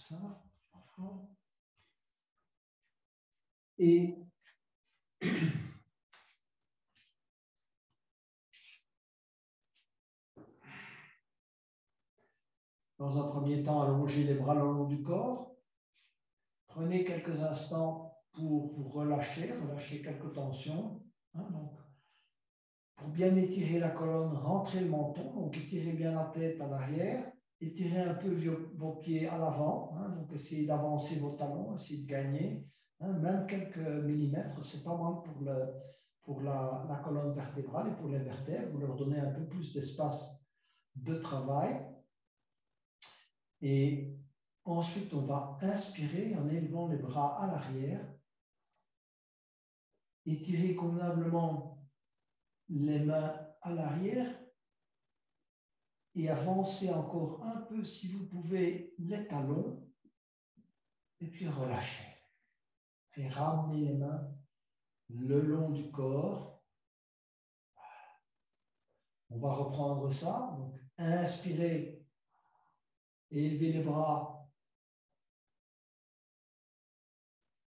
ça. Et dans un premier temps, allongez les bras le long du corps. Prenez quelques instants pour vous relâcher quelques tensions. Donc, pour bien étirer la colonne, rentrez le menton, donc étirez bien la tête à l'arrière, étirez un peu vos pieds à l'avant, donc essayez d'avancer vos talons, essayez de gagner, même quelques millimètres, c'est pas mal pour la colonne vertébrale et pour les vertèbres, vous leur donnez un peu plus d'espace de travail. Et ensuite, on va inspirer en élevant les bras à l'arrière, étirez convenablement les mains à l'arrière et avancez encore un peu, si vous pouvez, les talons et puis relâchez. Et ramenez les mains le long du corps. On va reprendre ça. Donc, inspirez et élevez les bras.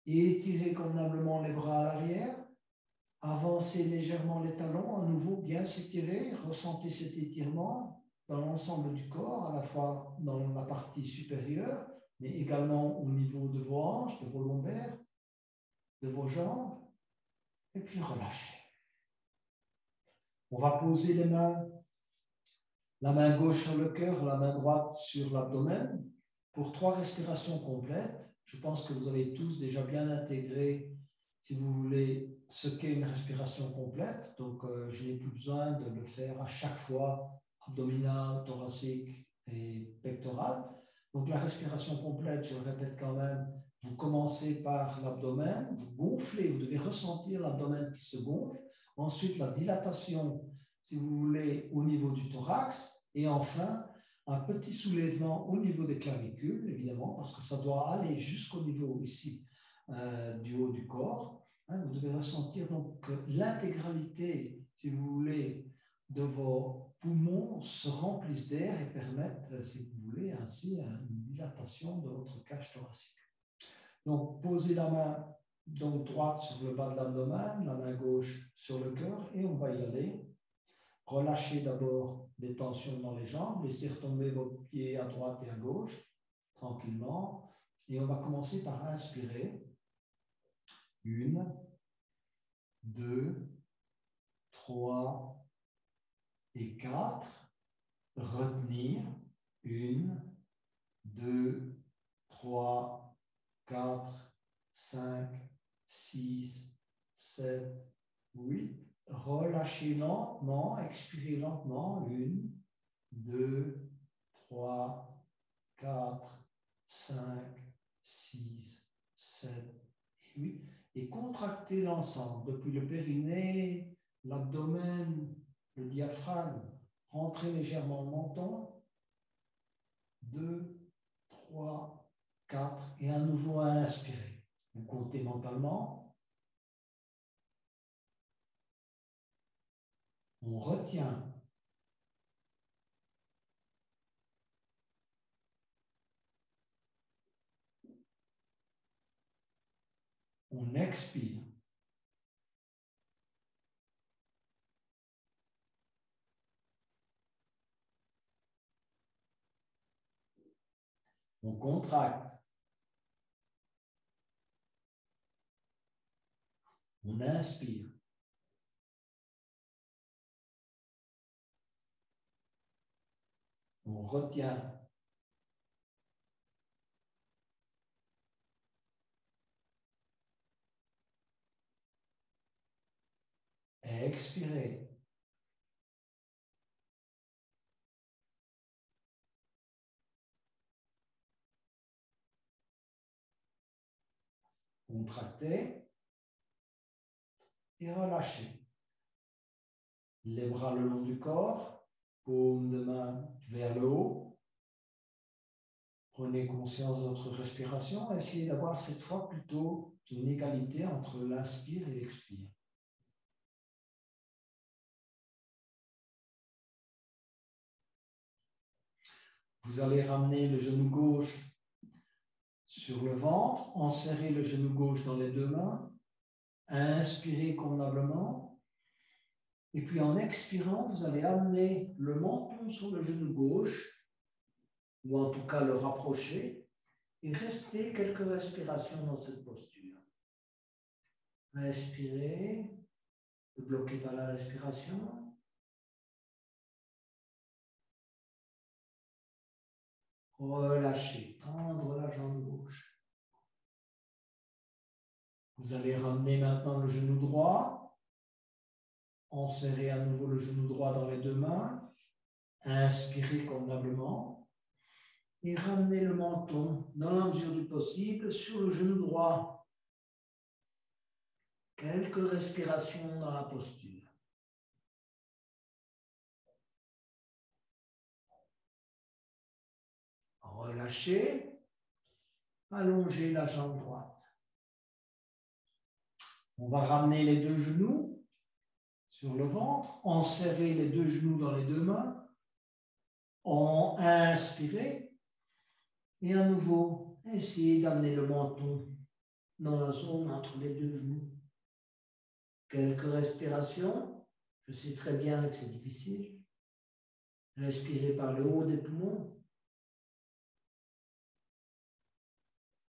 Et étirez convenablement les bras à l'arrière. Avancez légèrement les talons. À nouveau, bien s'étirer. Ressentez cet étirement dans l'ensemble du corps, à la fois dans la partie supérieure, mais également au niveau de vos hanches, de vos lombaires, de vos jambes. Et puis relâchez. On va poser les mains, la main gauche sur le cœur, la main droite sur l'abdomen, pour 3 respirations complètes. Je pense que vous avez tous déjà bien intégré, si vous voulez, ce qu'est une respiration complète. Donc, je n'ai plus besoin de le faire à chaque fois, abdominal, thoracique et pectoral. Donc, la respiration complète, je le répète quand même, vous commencez par l'abdomen, vous gonflez, vous devez ressentir l'abdomen qui se gonfle. Ensuite, la dilatation, si vous voulez, au niveau du thorax. Et enfin, un petit soulèvement au niveau des clavicules, évidemment, parce que ça doit aller jusqu'au niveau ici du haut du corps. Vous devez ressentir donc que l'intégralité, si vous voulez, de vos poumons se remplissent d'air et permettent, si vous voulez, ainsi une dilatation de votre cage thoracique. Donc, posez la main donc, droite sur le bas de l'abdomen, la main gauche sur le cœur, et on va y aller. Relâchez d'abord les tensions dans les jambes, laissez retomber vos pieds à droite et à gauche, tranquillement. Et on va commencer par inspirer. 1, 2, 3 et 4. Retenir. 1, 2, 3, 4, 5, 6, 7, 8. Relâchez lentement, expirez lentement. 1, 2, 3, 4, 5, 6, 7 et 8. Et contractez l'ensemble depuis le périnée, l'abdomen, le diaphragme. Rentrez légèrement le menton. 2, 3, 4 et à nouveau inspirez. Vous comptez mentalement. On retient. On expire. On contracte. On inspire. On retient. Expirez. Contractez et relâchez. Les bras le long du corps, paume de main vers le haut. Prenez conscience de votre respiration. Essayez d'avoir cette fois plutôt une égalité entre l'inspire et l'expire. Vous allez ramener le genou gauche sur le ventre, enserrez le genou gauche dans les deux mains, inspirez convenablement, et puis en expirant, vous allez amener le menton sur le genou gauche, ou en tout cas le rapprocher, et restez quelques respirations dans cette posture. Inspirez, ne bloquez pas la respiration. Relâchez, tendre la jambe gauche. Vous allez ramener maintenant le genou droit. Enserrez à nouveau le genou droit dans les deux mains. Inspirez convenablement. Et ramenez le menton, dans la mesure du possible, sur le genou droit. Quelques respirations dans la posture. Relâchez. Allongez la jambe droite. On va ramener les deux genoux sur le ventre, enserrer les deux genoux dans les deux mains, inspirez et à nouveau, essayez d'amener le menton dans la zone entre les deux genoux. Quelques respirations, je sais très bien que c'est difficile. Respirez par le haut des poumons.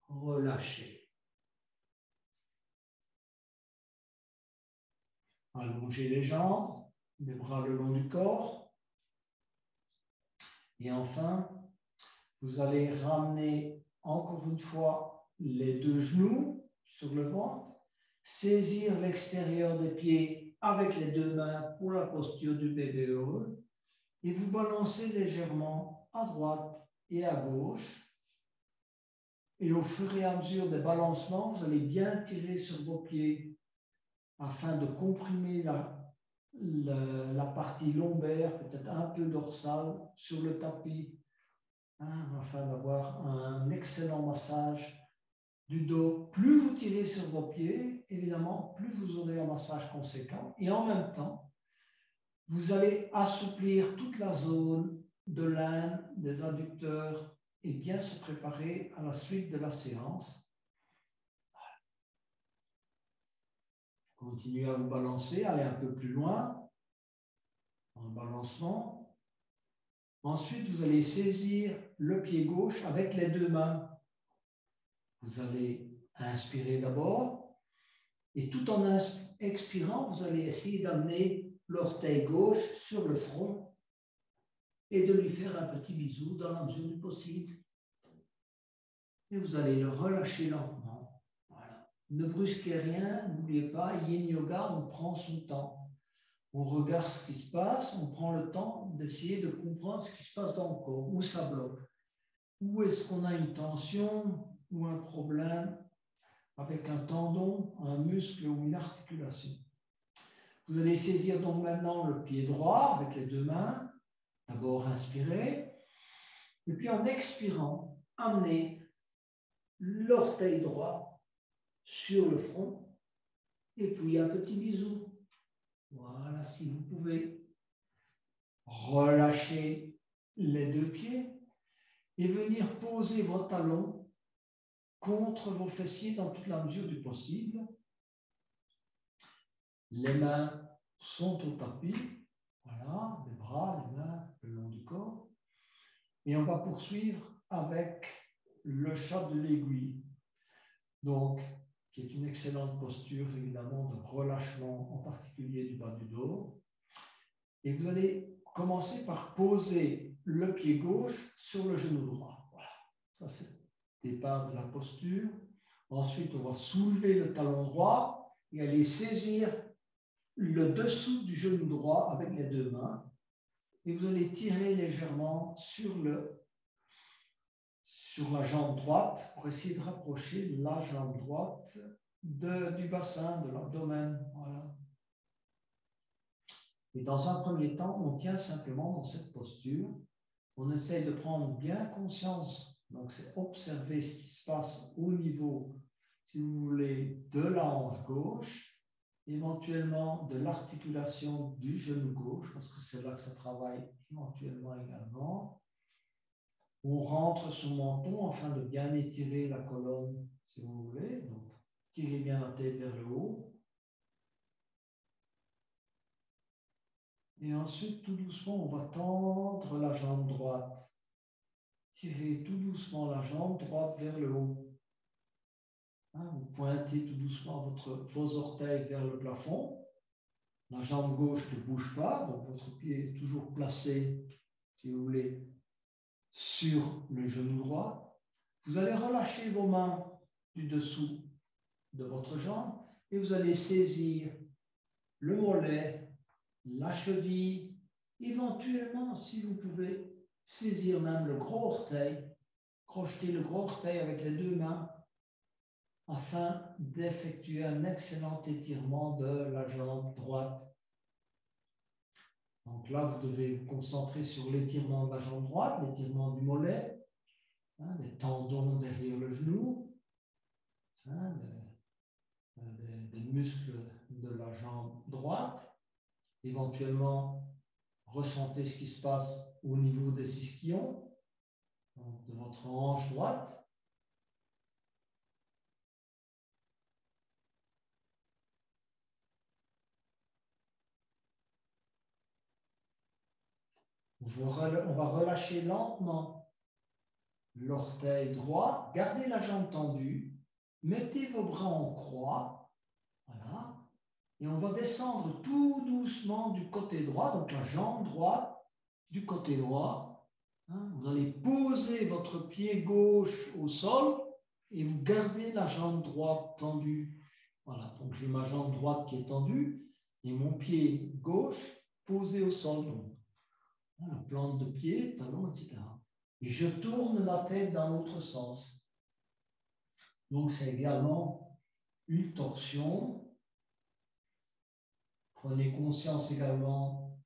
Relâchez. Allongez les jambes, les bras le long du corps. Et enfin, vous allez ramener encore une fois les deux genoux sur le ventre, saisir l'extérieur des pieds avec les deux mains pour la posture du bébé haut et vous balancez légèrement à droite et à gauche. Et au fur et à mesure des balancements, vous allez bien tirer sur vos pieds afin de comprimer la partie lombaire, peut-être un peu dorsale, sur le tapis, afin d'avoir un excellent massage du dos. Plus vous tirez sur vos pieds, évidemment, plus vous aurez un massage conséquent. Et en même temps, vous allez assouplir toute la zone de l'aine, des adducteurs, et bien se préparer à la suite de la séance. Continuez à vous balancer, allez un peu plus loin en balancement. Ensuite, vous allez saisir le pied gauche avec les deux mains. Vous allez inspirer d'abord et tout en expirant, vous allez essayer d'amener l'orteil gauche sur le front et de lui faire un petit bisou dans la mesure du possible. Et vous allez le relâcher lentement. Voilà. Ne brusquez rien, n'oubliez pas, Yin Yoga, on prend son temps. On regarde ce qui se passe, on prend le temps d'essayer de comprendre ce qui se passe dans le corps, où ça bloque. Où est-ce qu'on a une tension ou un problème avec un tendon, un muscle ou une articulation. Vous allez saisir donc maintenant le pied droit avec les deux mains. D'abord, inspirez. Et puis en expirant, amenez l'orteil droit sur le front. Et puis un petit bisou. Voilà, si vous pouvez. Relâchez les deux pieds et venir poser vos talons contre vos fessiers dans toute la mesure du possible. Les mains sont au tapis. Voilà, les bras, les mains le long du corps. Et on va poursuivre avec le chat de l'aiguille. Donc, qui est une excellente posture, évidemment, de relâchement, en particulier du bas du dos. Et vous allez commencer par poser le pied gauche sur le genou droit. Voilà, ça c'est le départ de la posture. Ensuite, on va soulever le talon droit et aller saisir le dessous du genou droit avec les deux mains. Et vous allez tirer légèrement sur la jambe droite pour essayer de rapprocher la jambe droite du bassin, de l'abdomen. Voilà. Et dans un premier temps, on tient simplement dans cette posture. On essaye de prendre bien conscience, donc c'est observer ce qui se passe au niveau, si vous voulez, de la hanche gauche, éventuellement de l'articulation du genou gauche, parce que c'est là que ça travaille éventuellement également. On rentre son menton afin de bien étirer la colonne, si vous voulez. Donc, tirez bien la tête vers le haut. Et ensuite, tout doucement, on va tendre la jambe droite. Tirez tout doucement la jambe droite vers le haut. Vous pointez tout doucement vos orteils vers le plafond. La jambe gauche ne bouge pas, donc votre pied est toujours placé, si vous voulez, sur le genou droit. Vous allez relâcher vos mains du dessous de votre jambe et vous allez saisir le mollet, la cheville, éventuellement, si vous pouvez, saisir même le gros orteil, crocheter le gros orteil avec les deux mains afin d'effectuer un excellent étirement de la jambe droite. Donc là, vous devez vous concentrer sur l'étirement de la jambe droite, l'étirement du mollet, des tendons derrière le genou, des muscles de la jambe droite. Éventuellement, ressentez ce qui se passe au niveau des ischions, donc de votre hanche droite. On va relâcher lentement l'orteil droit, gardez la jambe tendue, mettez vos bras en croix, voilà, et on va descendre tout doucement du côté droit, donc la jambe droite du côté droit. Vous allez poser votre pied gauche au sol et vous gardez la jambe droite tendue. Voilà, donc j'ai ma jambe droite qui est tendue et mon pied gauche posé au sol. Donc, la plante de pied, talon, etc. Et je tourne la tête dans l'autre sens. Donc, c'est également une torsion. Prenez conscience également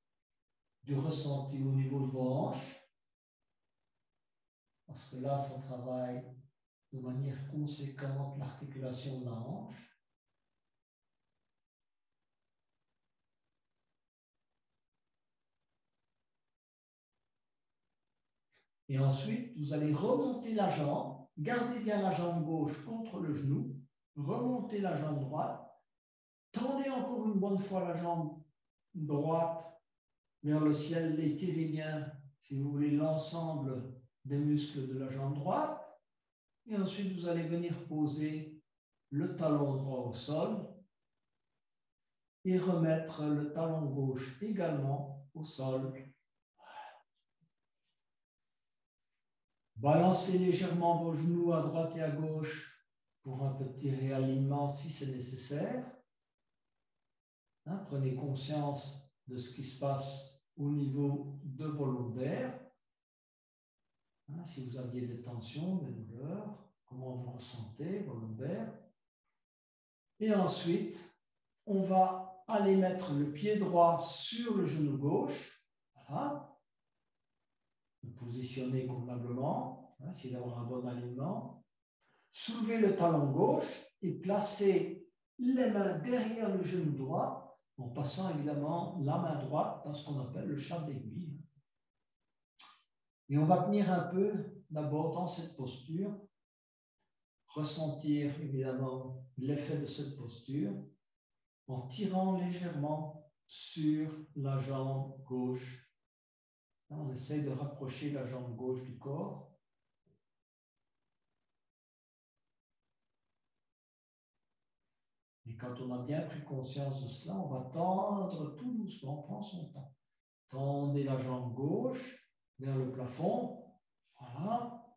du ressenti au niveau de vos hanches. Parce que là, ça travaille de manière conséquente l'articulation de la hanche. Et ensuite, vous allez remonter la jambe, gardez bien la jambe gauche contre le genou, remontez la jambe droite, tendez encore une bonne fois la jambe droite vers le ciel, étirez bien, si vous voulez, l'ensemble des muscles de la jambe droite. Et ensuite, vous allez venir poser le talon droit au sol et remettre le talon gauche également au sol. Balancez légèrement vos genoux à droite et à gauche pour un petit réalignement si c'est nécessaire. Prenez conscience de ce qui se passe au niveau de vos lombaires. Si vous aviez des tensions, des douleurs, comment vous ressentez vos lombaires. Et ensuite, on va aller mettre le pied droit sur le genou gauche. Voilà. Le positionner convenablement, essayer d'avoir un bon alignement. Soulevez le talon gauche et placez les mains derrière le genou droit en passant évidemment la main droite dans ce qu'on appelle le chat d'aiguille. Et on va tenir un peu d'abord dans cette posture, ressentir évidemment l'effet de cette posture en tirant légèrement sur la jambe gauche. On essaie de rapprocher la jambe gauche du corps. Et quand on a bien pris conscience de cela, on va tendre tout doucement, prends son temps. Tendez la jambe gauche vers le plafond. Voilà.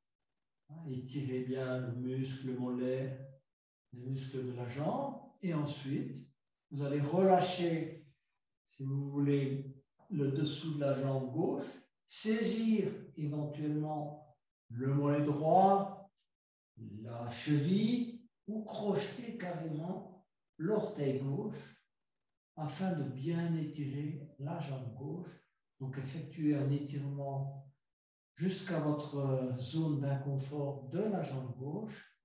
Étirez bien le muscle, le mollet, les muscles de la jambe. Et ensuite, vous allez relâcher, si vous voulez, le dessous de la jambe gauche, saisir éventuellement le mollet droit, la cheville, ou crocheter carrément l'orteil gauche afin de bien étirer la jambe gauche. Donc, effectuer un étirement jusqu'à votre zone d'inconfort de la jambe gauche.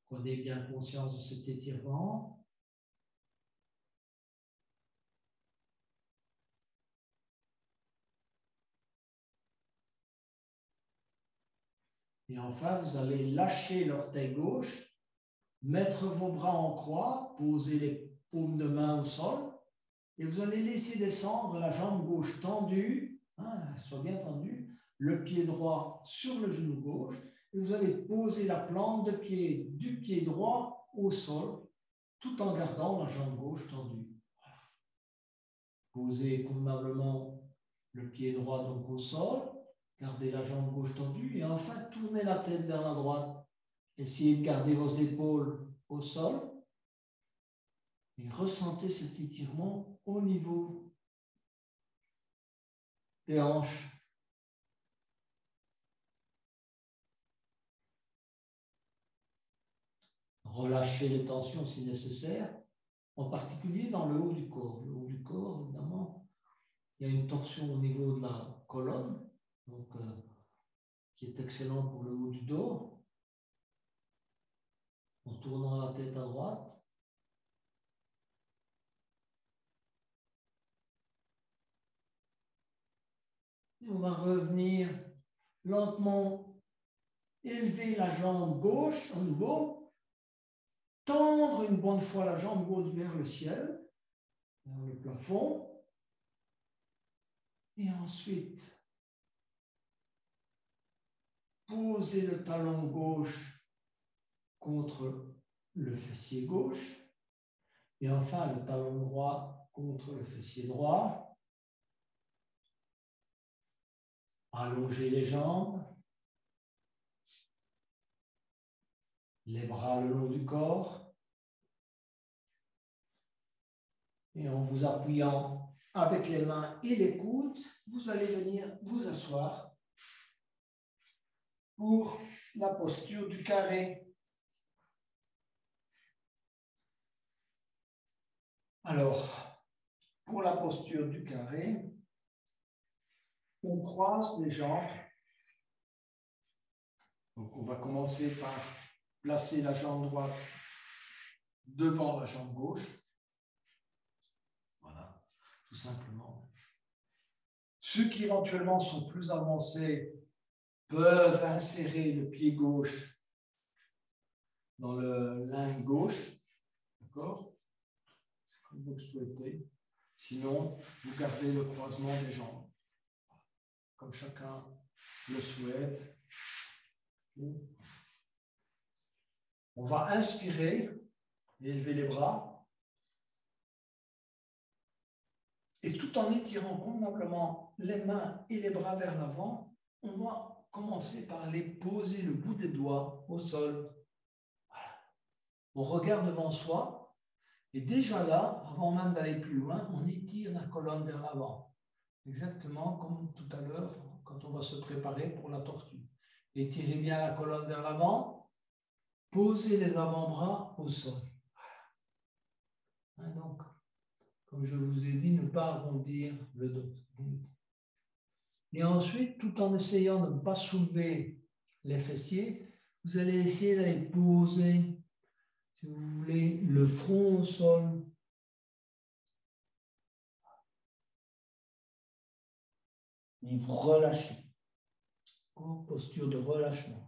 Prenez bien conscience de cet étirement. Et enfin, vous allez lâcher l'orteil gauche, mettre vos bras en croix, poser les paumes de main au sol, et vous allez laisser descendre la jambe gauche tendue, soit bien tendue, le pied droit sur le genou gauche, et vous allez poser la plante de pied du pied droit au sol, tout en gardant la jambe gauche tendue. Voilà. Posez convenablement le pied droit donc au sol, gardez la jambe gauche tendue, et enfin tournez la tête vers la droite. Essayez de garder vos épaules au sol, et ressentez cet étirement au niveau des hanches. Relâchez les tensions si nécessaire, en particulier dans le haut du corps. Le haut du corps, évidemment, il y a une torsion au niveau de la colonne, donc, qui est excellent pour le haut du dos, en tournant la tête à droite. Et on va revenir lentement, élever la jambe gauche à nouveau, tendre une bonne fois la jambe gauche vers le ciel, vers le plafond, et ensuite poser le talon gauche contre le fessier gauche, et enfin le talon droit contre le fessier droit. Allongez les jambes, les bras le long du corps, et en vous appuyant avec les mains et les coudes, vous allez venir vous asseoir pour la posture du carré. Alors, pour la posture du carré, on croise les jambes. Donc, on va commencer par placer la jambe droite devant la jambe gauche. Voilà, tout simplement. Ceux qui éventuellement sont plus avancés peuvent insérer le pied gauche dans le limbe gauche, d'accord, comme vous le souhaitez. Sinon, vous gardez le croisement des jambes, comme chacun le souhaite. On va inspirer et élever les bras. Et tout en étirant convenablement les mains et les bras vers l'avant, on va commencer par aller poser le bout des doigts au sol. Voilà. On regarde devant soi, et déjà là, avant même d'aller plus loin, on étire la colonne vers l'avant. Exactement comme tout à l'heure, quand on va se préparer pour la tortue. Étirez bien la colonne vers l'avant, posez les avant-bras au sol. Voilà. Donc, comme je vous ai dit, ne pas arrondir le dos. Et ensuite, tout en essayant de ne pas soulever les fessiers, vous allez essayer d'aller poser, si vous voulez, le front au sol. Et vous relâchez, en posture de relâchement.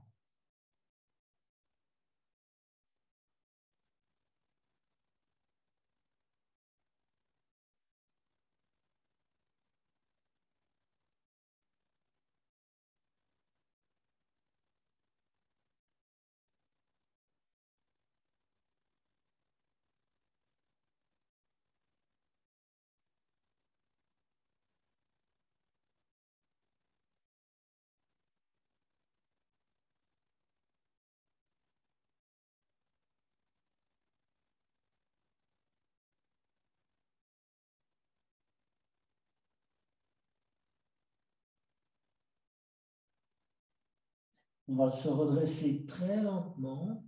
On va se redresser très lentement,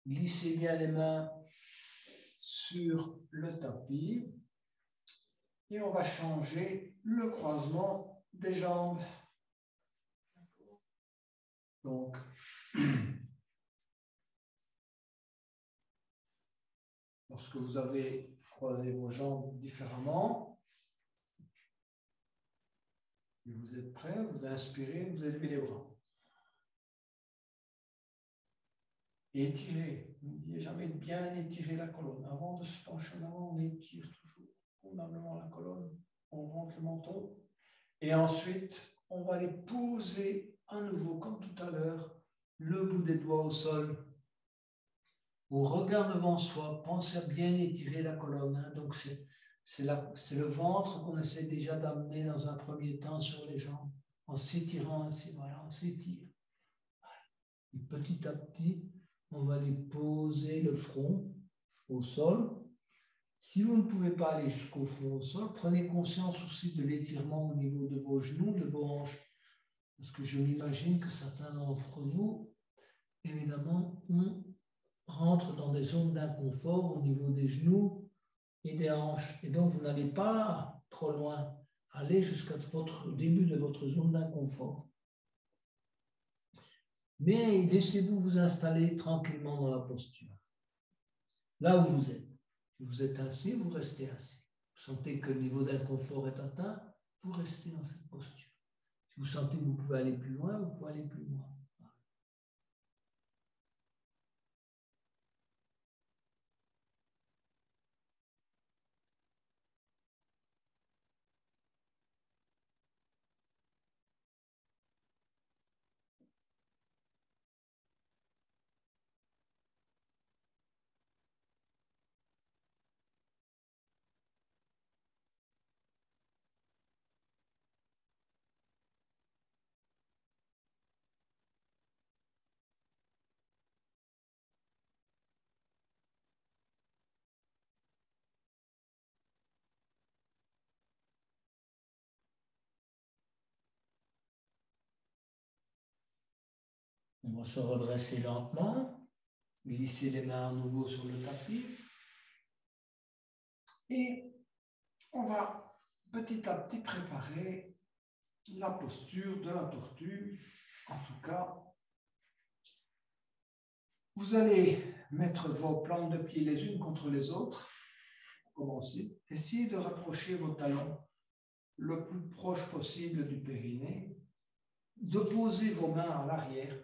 glisser bien les mains sur le tapis et on va changer le croisement des jambes. Donc, lorsque vous avez croisé vos jambes différemment, et vous êtes prêts, vous inspirez, vous élevez les bras. Et étirer. N'oubliez jamais de bien étirer la colonne. Avant de se pencher en avant, on étire toujours convenablement la colonne. On rentre le menton. Et ensuite, on va les poser à nouveau, comme tout à l'heure, le bout des doigts au sol. On regarde devant soi, pensez à bien étirer la colonne. Hein. Donc, c'est le ventre qu'on essaie déjà d'amener dans un premier temps sur les jambes, en s'étirant ainsi. Voilà, on s'étire. Et petit à petit, on va les poser le front au sol. Si vous ne pouvez pas aller jusqu'au front au sol, prenez conscience aussi de l'étirement au niveau de vos genoux, de vos hanches. Parce que je m'imagine que certains d'entre vous, évidemment, rentrent dans des zones d'inconfort au niveau des genoux et des hanches. Et donc, vous n'allez pas trop loin. Allez jusqu'à votre début de votre zone d'inconfort. Mais laissez-vous vous installer tranquillement dans la posture. Là où vous êtes. Si vous êtes assis, vous restez assis. Vous sentez que le niveau d'inconfort est atteint, vous restez dans cette posture. Si vous sentez que vous pouvez aller plus loin, vous pouvez aller plus loin. On va se redresser lentement, glisser les mains à nouveau sur le tapis. Et on va petit à petit préparer la posture de la tortue. En tout cas, vous allez mettre vos plantes de pied les unes contre les autres. Commencez. Essayez de rapprocher vos talons le plus proche possible du périnée, de poser vos mains à l'arrière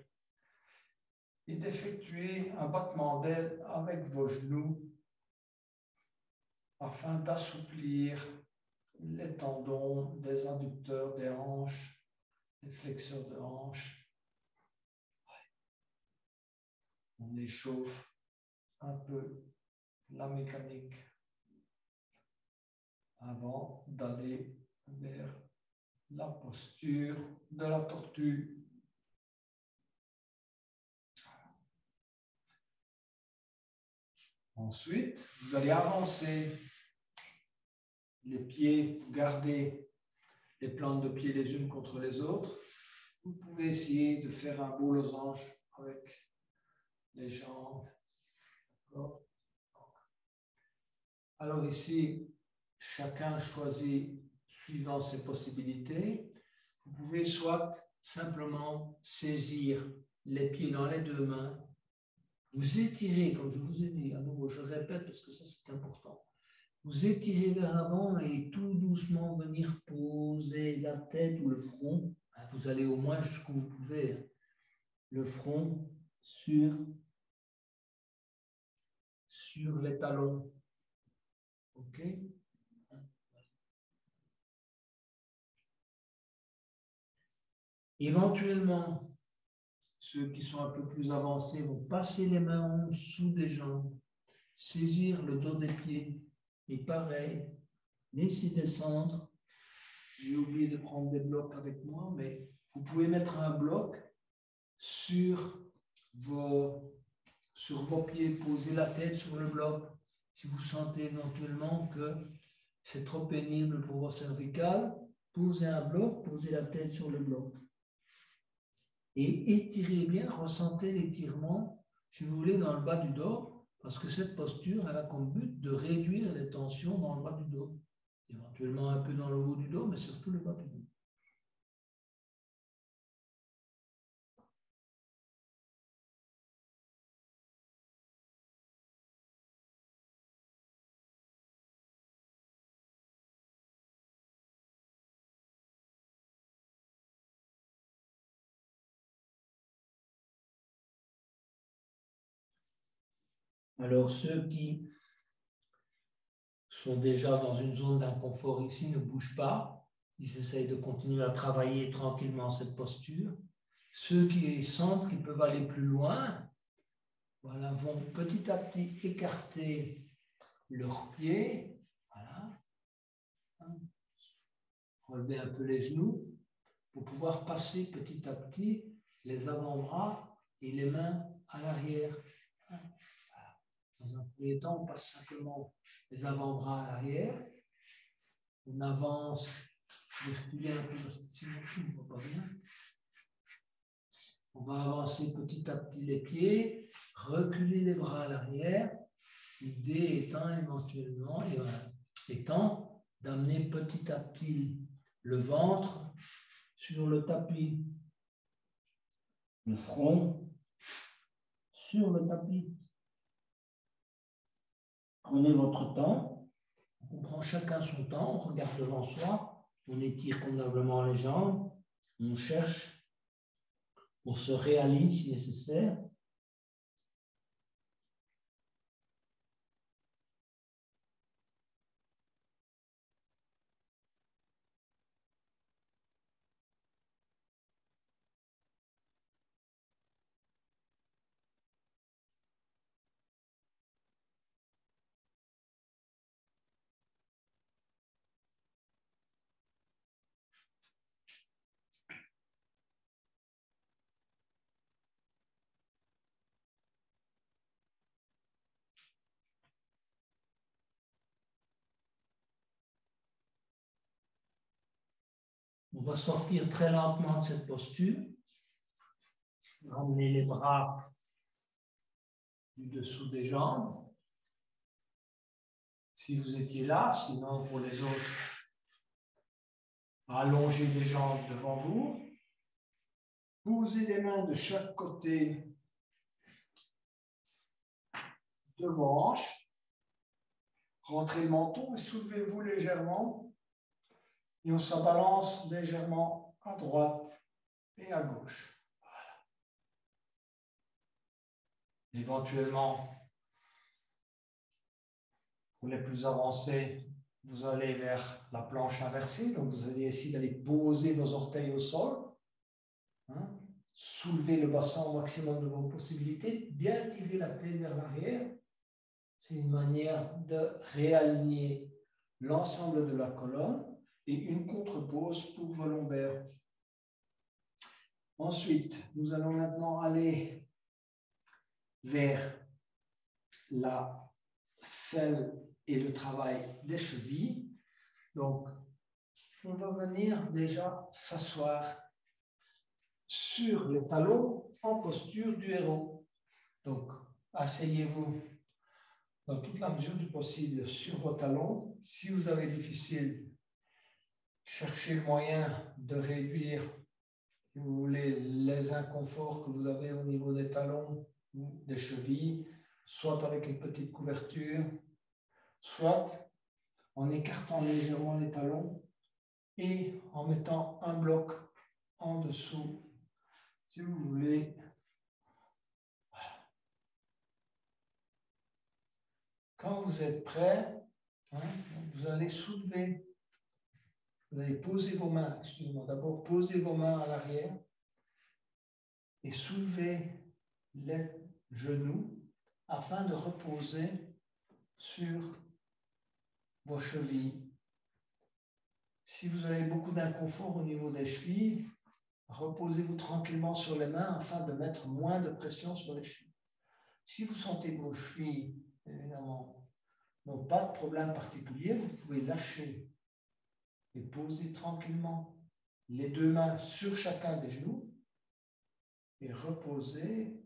et d'effectuer un battement d'aile avec vos genoux afin d'assouplir les tendons des adducteurs des hanches, les flexeurs de hanches. On échauffe un peu la mécanique avant d'aller vers la posture de la tortue. Ensuite, vous allez avancer les pieds, gardez les plantes de pied les unes contre les autres. Vous pouvez essayer de faire un beau losange avec les jambes. Alors ici, chacun choisit suivant ses possibilités. Vous pouvez soit simplement saisir les pieds dans les deux mains, vous étirez, comme je vous ai dit, à nouveau, je répète parce que ça c'est important. Vous étirez vers l'avant et tout doucement venir poser la tête ou le front. Vous allez au moins jusqu'où vous pouvez. Le front sur les talons. OK? Éventuellement, ceux qui sont un peu plus avancés vont passer les mains en dessous des jambes, saisir le dos des pieds et pareil, laisser descendre. J'ai oublié de prendre des blocs avec moi, mais vous pouvez mettre un bloc sur vos pieds, poser la tête sur le bloc. Si vous sentez éventuellement que c'est trop pénible pour vos cervicales, posez un bloc, posez la tête sur le bloc. Et étirez bien, ressentez l'étirement, si vous voulez, dans le bas du dos, parce que cette posture, elle a comme but de réduire les tensions dans le bas du dos. Éventuellement un peu dans le haut du dos, mais surtout le bas du dos. Alors, ceux qui sont déjà dans une zone d'inconfort ici ne bougent pas. Ils essayent de continuer à travailler tranquillement cette posture. Ceux qui sentent qu'ils peuvent aller plus loin, voilà, vont petit à petit écarter leurs pieds. Voilà. Relever un peu les genoux pour pouvoir passer petit à petit les avant-bras et les mains à l'arrière. Dans un premier temps, on passe simplement les avant-bras à l'arrière. On avance, reculer un peu parce que sinon tout ne va pas bien. On va avancer petit à petit les pieds, reculer les bras à l'arrière. L'idée étant éventuellement, étant d'amener petit à petit le ventre sur le tapis, le front sur le tapis. Prenez votre temps, on prend chacun son temps, on regarde devant soi, on étire convenablement les jambes, on cherche, on se réaligne si nécessaire. On va sortir très lentement de cette posture. Ramener les bras du dessous des jambes. Si vous étiez là, sinon pour les autres, allongez les jambes devant vous. Posez les mains de chaque côté de vos hanches. Rentrez le menton et soulevez-vous légèrement. Et on se balance légèrement à droite et à gauche. Voilà. Éventuellement, pour les plus avancés, vous allez vers la planche inversée. Donc, vous allez essayer d'aller poser vos orteils au sol. Hein? Soulever le bassin au maximum de vos possibilités. Bien tirer la tête vers l'arrière. C'est une manière de réaligner l'ensemble de la colonne et une contre-pose pour vos lombaires. Ensuite, nous allons maintenant aller vers la selle et le travail des chevilles. Donc, on va venir déjà s'asseoir sur les talons en posture du héros. Donc, asseyez-vous dans toute la mesure du possible sur vos talons. Si vous avez difficile, cherchez le moyen de réduire, si vous voulez, les inconforts que vous avez au niveau des talons ou des chevilles, soit avec une petite couverture, soit en écartant légèrement les talons et en mettant un bloc en dessous, si vous voulez. Quand vous êtes prêt, hein, vous allez soulever, vous allez poser vos mains, excusez-moi, d'abord posez vos mains à l'arrière et soulevez les genoux afin de reposer sur vos chevilles. Si vous avez beaucoup d'inconfort au niveau des chevilles, reposez-vous tranquillement sur les mains afin de mettre moins de pression sur les chevilles. Si vous sentez que vos chevilles, évidemment, n'ont pas de problème particulier, vous pouvez lâcher et poser tranquillement les deux mains sur chacun des genoux et reposer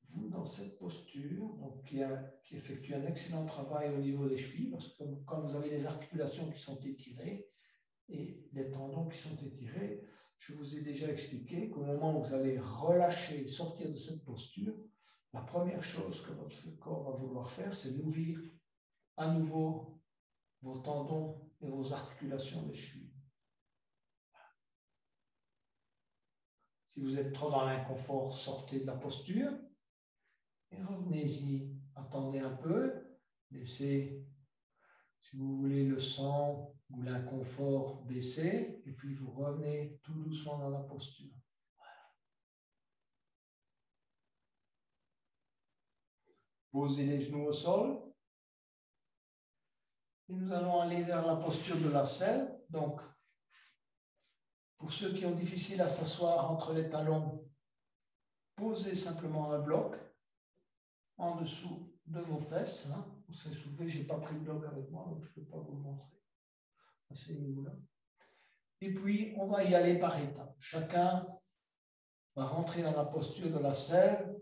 vous dans cette posture, donc qui effectue un excellent travail au niveau des chevilles, parce que quand vous avez les articulations qui sont étirées et les tendons qui sont étirés, je vous ai déjà expliqué qu'au moment où vous allez relâcher et sortir de cette posture, la première chose que votre corps va vouloir faire, c'est nourrir à nouveau vos tendons et vos articulations des chevilles. Si vous êtes trop dans l'inconfort, sortez de la posture Et revenez-y. Attendez un peu. Laissez, si vous voulez, le sang ou l'inconfort baisser. Et puis vous revenez tout doucement dans la posture. Posez les genoux au sol. Et nous allons aller vers la posture de la selle. Donc, pour ceux qui ont difficile à s'asseoir entre les talons, posez simplement un bloc en dessous de vos fesses. Hein. Vous serez soulevé. Je n'ai pas pris le bloc avec moi, donc je ne peux pas vous le montrer. À ce niveau-là. Et puis, on va y aller par étapes. Chacun va rentrer dans la posture de la selle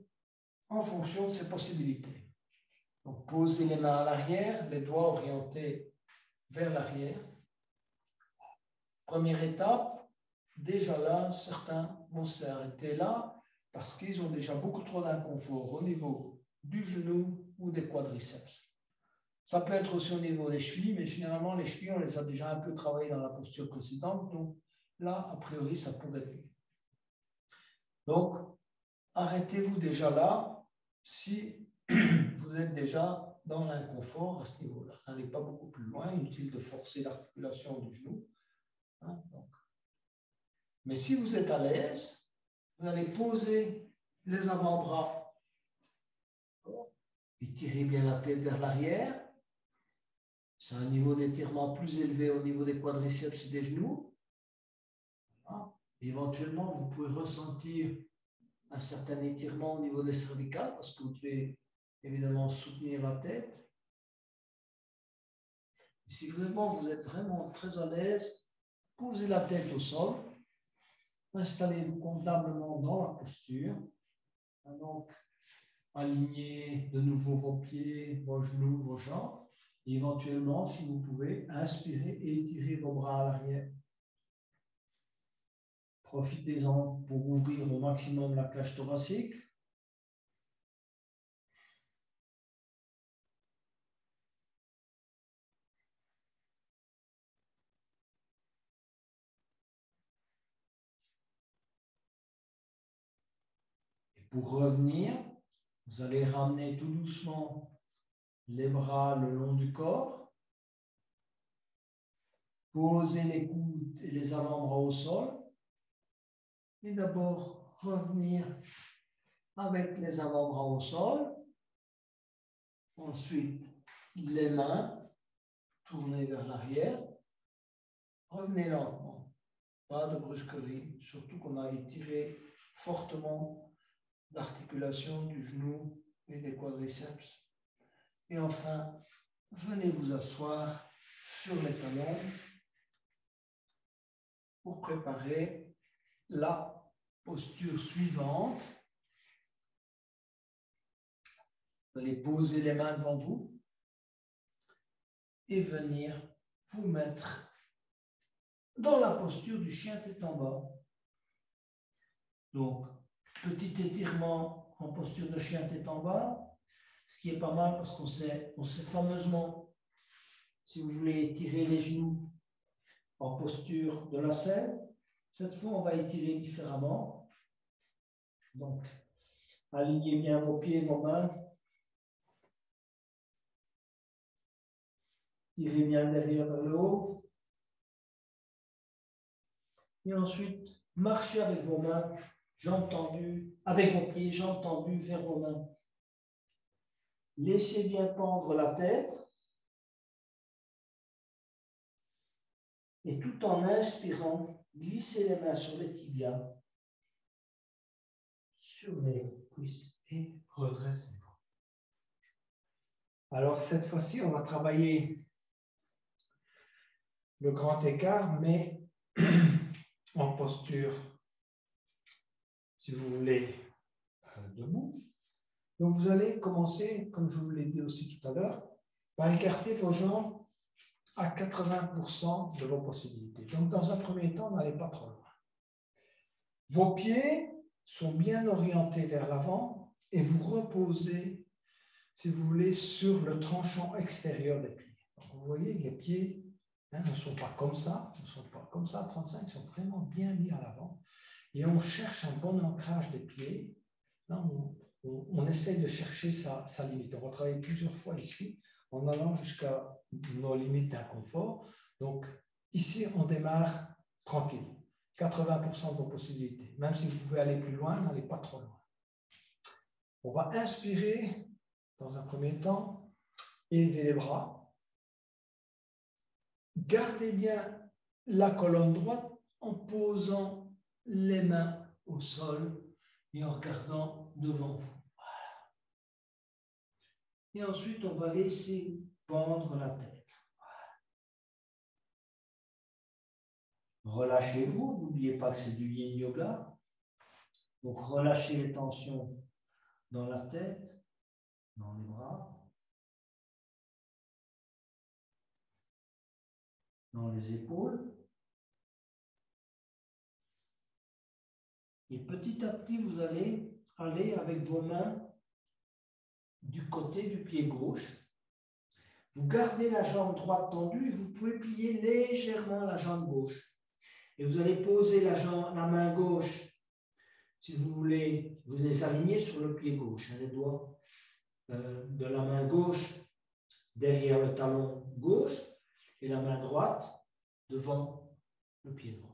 en fonction de ses possibilités. Donc, posez les mains à l'arrière, les doigts orientés vers l'arrière. Première étape, déjà là, certains vont s'arrêter là parce qu'ils ont déjà beaucoup trop d'inconfort au niveau du genou ou des quadriceps. Ça peut être aussi au niveau des chevilles, mais généralement, les chevilles, on les a déjà un peu travaillées dans la posture précédente. Donc là, a priori, ça pourrait être mieux. Donc, arrêtez-vous déjà là si vous êtes déjà dans l'inconfort à ce niveau-là. N'allez pas beaucoup plus loin, inutile de forcer l'articulation du genou. Hein, donc. Mais si vous êtes à l'aise, vous allez poser les avant-bras. Étirez bien la tête vers l'arrière. C'est un niveau d'étirement plus élevé au niveau des quadriceps et des genoux. Voilà. Éventuellement, vous pouvez ressentir un certain étirement au niveau des cervicales parce que vous devez évidemment soutenir la tête. Et si vraiment vous êtes vraiment très à l'aise, posez la tête au sol. Installez-vous convenablement dans la posture. Donc, alignez de nouveau vos pieds, vos genoux, vos jambes. Et éventuellement, si vous pouvez, inspirez et étirez vos bras à l'arrière. Profitez-en pour ouvrir au maximum la cage thoracique. Et pour revenir, vous allez ramener tout doucement les bras le long du corps. Posez les coudes et les avant-bras au sol. Et d'abord, revenir avec les avant-bras au sol. Ensuite, les mains tournées vers l'arrière. Revenez lentement. Pas de brusquerie, surtout qu'on a étiré fortement l'articulation du genou et des quadriceps. Et enfin, venez vous asseoir sur les talons pour préparer la posture suivante. Vous allez poser les mains devant vous et venir vous mettre dans la posture du chien tête en bas. Donc, petit étirement en posture de chien tête en bas, ce qui est pas mal parce qu'on sait fameusement, si vous voulez étirer les genoux en posture de la selle, cette fois on va étirer différemment. Donc, alignez bien vos pieds, vos mains. Tirez bien derrière vers le haut. Et ensuite, marchez avec vos mains, jambes tendues, avec vos pieds, jambes tendues vers vos mains. Laissez bien pendre la tête. Et tout en inspirant, glissez les mains sur les tibias, sur les cuisses et redressez-vous. Alors cette fois-ci, on va travailler le grand écart, mais en posture, si vous voulez, debout. Donc vous allez commencer, comme je vous l'ai dit aussi tout à l'heure, par écarter vos jambes à 80% de vos possibilités. Donc dans un premier temps, n'allez pas trop loin. Vos pieds sont bien orientés vers l'avant et vous reposez, si vous voulez, sur le tranchant extérieur des pieds. Donc vous voyez, les pieds ne sont pas comme ça, ne sont pas comme ça, 35, ils sont vraiment bien mis à l'avant. Et on cherche un bon ancrage des pieds. Là, on essaye de chercher sa limite. On va travailler plusieurs fois ici, en allant jusqu'à nos limites d'inconfort. Donc, ici, on démarre tranquille. 80% de vos possibilités. Même si vous pouvez aller plus loin, n'allez pas trop loin. On va inspirer, dans un premier temps, élever les bras. Gardez bien la colonne droite en posant les mains au sol et en regardant devant vous. Voilà. Et ensuite, on va laisser pendre la tête. Voilà. Relâchez-vous, n'oubliez pas que c'est du yin yoga. Donc relâchez les tensions dans la tête, dans les bras, dans les épaules. Et petit à petit, vous allez aller avec vos mains du côté du pied gauche. Vous gardez la jambe droite tendue et vous pouvez plier légèrement la jambe gauche. Et vous allez poser la main gauche, si vous voulez, vous les aligner sur le pied gauche, les doigts de la main gauche derrière le talon gauche et la main droite devant le pied droit.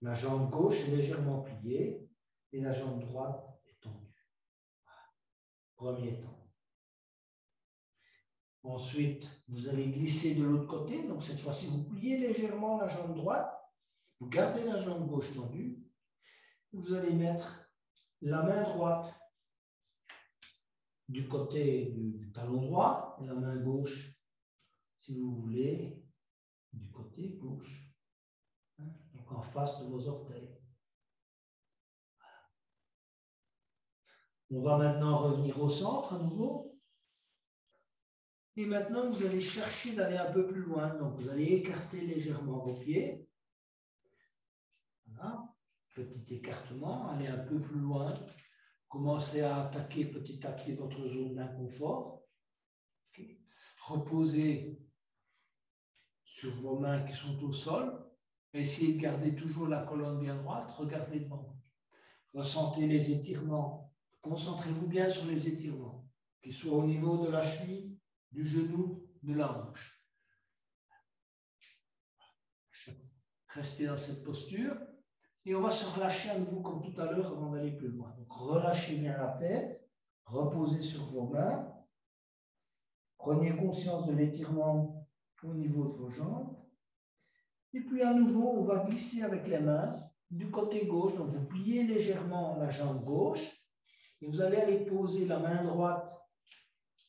La jambe gauche est légèrement pliée et la jambe droite est tendue. Premier temps. Ensuite, vous allez glisser de l'autre côté. Donc, cette fois-ci, vous pliez légèrement la jambe droite. Vous gardez la jambe gauche tendue. Vous allez mettre la main droite du côté du talon droit et la main gauche, si vous voulez, du côté gauche. Donc, en face de vos orteils. On va maintenant revenir au centre à nouveau. Et maintenant, vous allez chercher d'aller un peu plus loin. Donc, vous allez écarter légèrement vos pieds. Voilà. Petit écartement. Allez un peu plus loin. Commencez à attaquer petit à petit votre zone d'inconfort. Okay. Reposez sur vos mains qui sont au sol. Essayez de garder toujours la colonne bien droite. Regardez devant vous. Ressentez les étirements. Concentrez-vous bien sur les étirements, qu'ils soient au niveau de la cheville, du genou, de la hanche. Restez dans cette posture et on va se relâcher à nouveau comme tout à l'heure avant d'aller plus loin. Donc relâchez bien la tête, reposez sur vos mains, prenez conscience de l'étirement au niveau de vos jambes et puis à nouveau on va glisser avec les mains du côté gauche. Donc vous pliez légèrement la jambe gauche et vous allez aller poser la main droite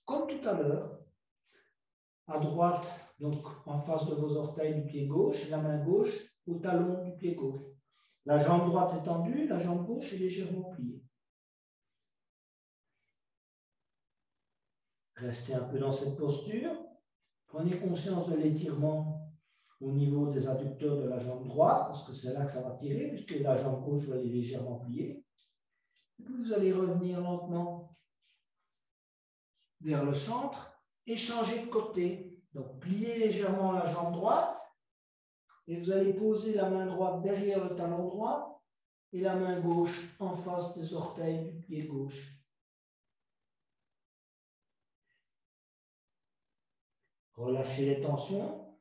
comme tout à l'heure à droite, donc en face de vos orteils du pied gauche, la main gauche au talon du pied gauche. La jambe droite est tendue, la jambe gauche est légèrement pliée. Restez un peu dans cette posture. Prenez conscience de l'étirement au niveau des adducteurs de la jambe droite, parce que c'est là que ça va tirer, puisque la jambe gauche va aller légèrement plier. Et puis vous allez revenir lentement vers le centre et changer de côté. Donc, pliez légèrement la jambe droite et vous allez poser la main droite derrière le talon droit et la main gauche en face des orteils du pied gauche. Relâchez les tensions.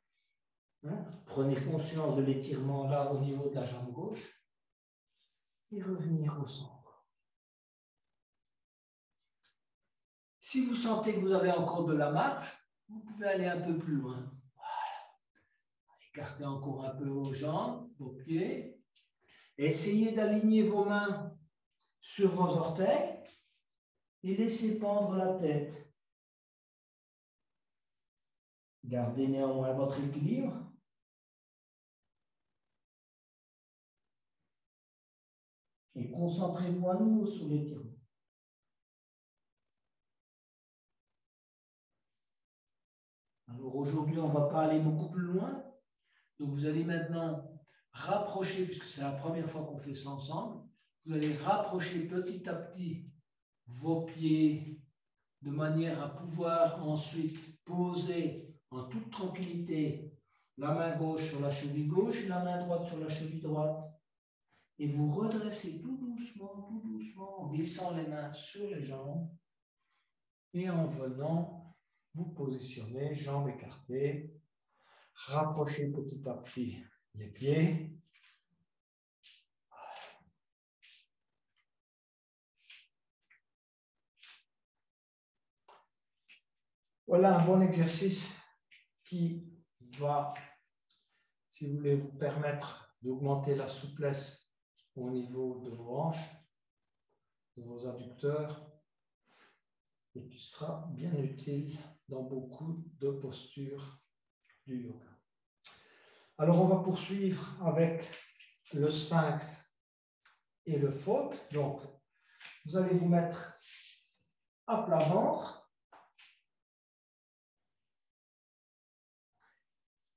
Prenez conscience de l'étirement là au niveau de la jambe gauche et revenir au centre. Si vous sentez que vous avez encore de la marge, vous pouvez aller un peu plus loin. Voilà. Écartez encore un peu vos jambes, vos pieds. Essayez d'aligner vos mains sur vos orteils et laissez pendre la tête. Gardez néanmoins votre équilibre. Et concentrez-vous à nouveau sur l'étirement. Alors aujourd'hui, on ne va pas aller beaucoup plus loin. Donc vous allez maintenant rapprocher, puisque c'est la première fois qu'on fait ça ensemble, vous allez rapprocher petit à petit vos pieds de manière à pouvoir ensuite poser en toute tranquillité la main gauche sur la cheville gauche et la main droite sur la cheville droite. Et vous redressez tout doucement, en glissant les mains sur les jambes. Et en venant, vous positionnez, jambes écartées. Rapprochez petit à petit les pieds. Voilà un bon exercice qui va, si vous voulez, vous permettre d'augmenter la souplesse au niveau de vos hanches, de vos adducteurs, et qui sera bien utile dans beaucoup de postures du yoga. Alors, on va poursuivre avec le sphinx et le phoque. Donc, vous allez vous mettre à plat ventre.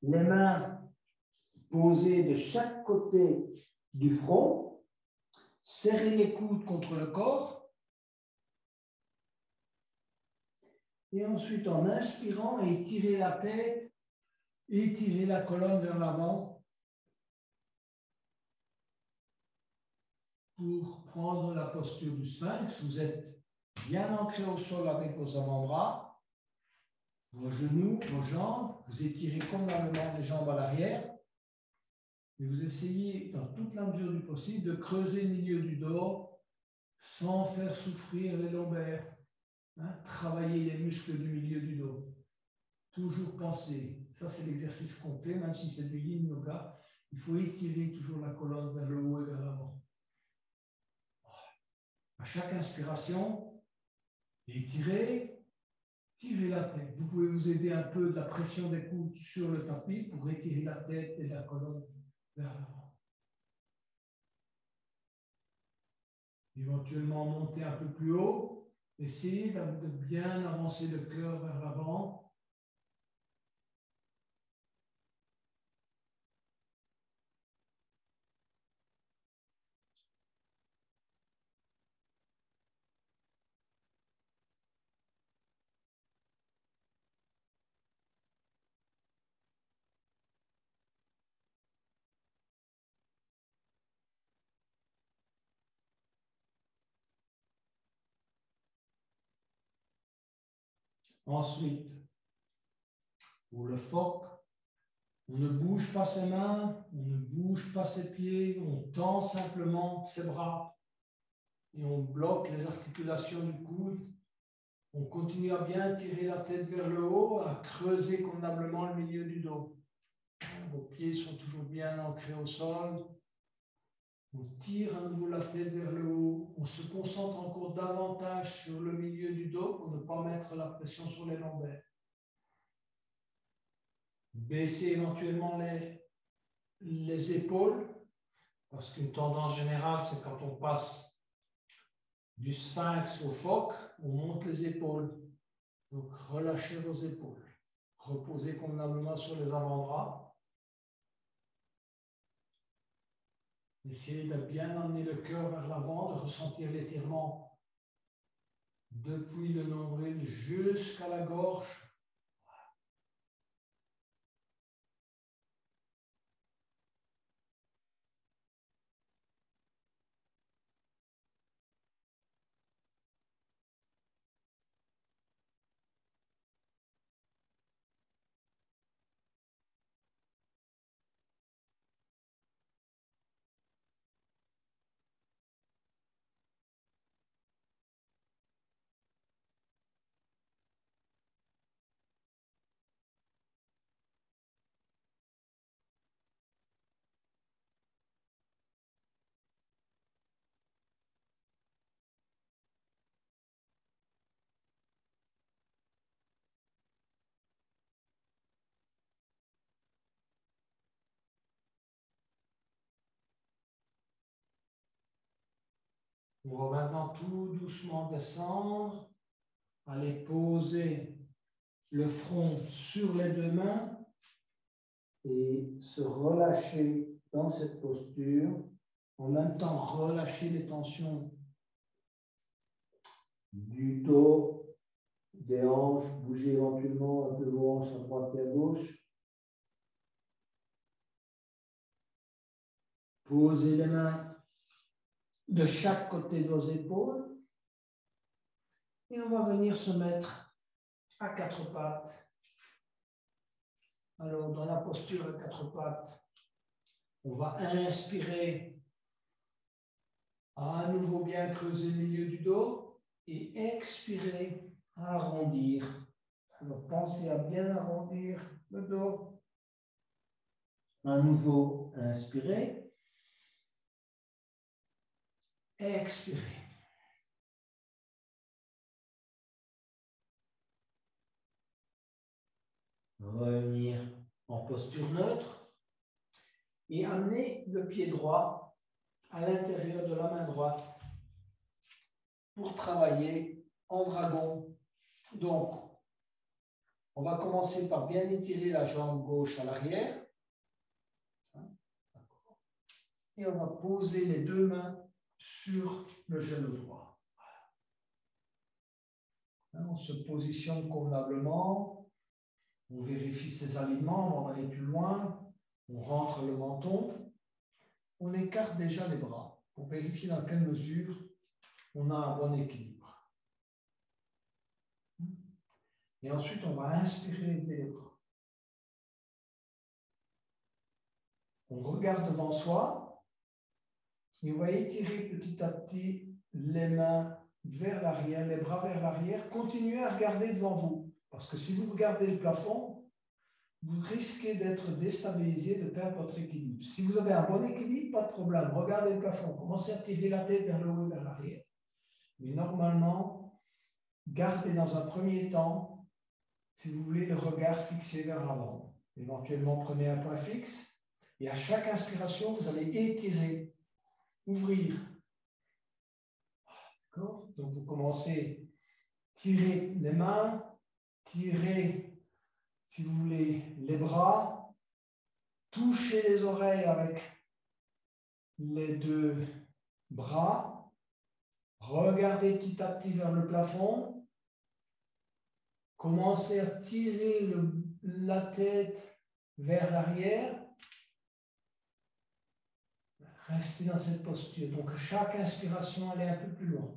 Les mains posées de chaque côté du front. Serrez les coudes contre le corps. Et ensuite, en inspirant, étirez la tête, étirez la colonne vers l'avant pour prendre la posture du sphinx. Vous êtes bien ancré au sol avec vos avant-bras. Vos genoux, vos jambes, vous étirez convenablement les jambes à l'arrière et vous essayez, dans toute la mesure du possible, de creuser le milieu du dos sans faire souffrir les lombaires. Travailler les muscles du milieu du dos. Toujours penser, ça c'est l'exercice qu'on fait, même si c'est du yin yoga, il faut étirer toujours la colonne vers le haut et vers l'avant. À chaque inspiration, étirez. Tirez la tête. Vous pouvez vous aider un peu de la pression des coudes sur le tapis pour étirer la tête et la colonne vers l'avant. Éventuellement monter un peu plus haut. Essayez de bien avancer le cœur vers l'avant. Ensuite, pour le phoque, on ne bouge pas ses mains, on ne bouge pas ses pieds, on tend simplement ses bras et on bloque les articulations du coude. On continue à bien tirer la tête vers le haut, à creuser convenablement le milieu du dos. Vos pieds sont toujours bien ancrés au sol. On tire à nouveau la tête vers le haut. On se concentre encore davantage sur le milieu du dos pour ne pas mettre la pression sur les lombaires. Baissez éventuellement les épaules, parce qu'une tendance générale, c'est quand on passe du sphinx au phoque, on monte les épaules. Donc, relâchez vos épaules. Reposez convenablement sur les avant-bras. Essayez de bien amener le cœur vers l'avant, de ressentir l'étirement depuis le nombril jusqu'à la gorge. On va maintenant tout doucement descendre. Allez poser le front sur les deux mains et se relâcher dans cette posture. En même temps, relâcher les tensions du dos, des hanches, bougez éventuellement un peu vos hanches à droite et à gauche. Posez les mains de chaque côté de vos épaules. Et on va venir se mettre à quatre pattes. Alors, dans la posture à quatre pattes, on va inspirer, à nouveau bien creuser le milieu du dos et expirer, arrondir. Alors, pensez à bien arrondir le dos. À nouveau, inspirer. Expirer. Revenir en posture neutre et amener le pied droit à l'intérieur de la main droite pour travailler en dragon. Donc, on va commencer par bien étirer la jambe gauche à l'arrière. Et on va poser les deux mains sur le genou droit. On se positionne convenablement. On vérifie ses alignements avant d'aller plus loin. On rentre le menton. On écarte déjà les bras pour vérifier dans quelle mesure on a un bon équilibre. Et ensuite, on va inspirer les bras. On regarde devant soi et on va étirer petit à petit les mains vers l'arrière, les bras vers l'arrière. Continuez à regarder devant vous, parce que si vous regardez le plafond, vous risquez d'être déstabilisé, de perdre votre équilibre. Si vous avez un bon équilibre, pas de problème. Regardez le plafond. Commencez à tirer la tête vers le haut et vers l'arrière. Mais normalement, gardez dans un premier temps, si vous voulez, le regard fixé vers l'avant. Éventuellement, prenez un point fixe. Et à chaque inspiration, vous allez étirer, ouvrir. D'accord ? Donc, vous commencez à tirer les mains, tirer, si vous voulez, les bras, toucher les oreilles avec les deux bras, regardez petit à petit vers le plafond, commencez à tirer la tête vers l'arrière, restez dans cette posture. Donc, chaque inspiration, allez un peu plus loin.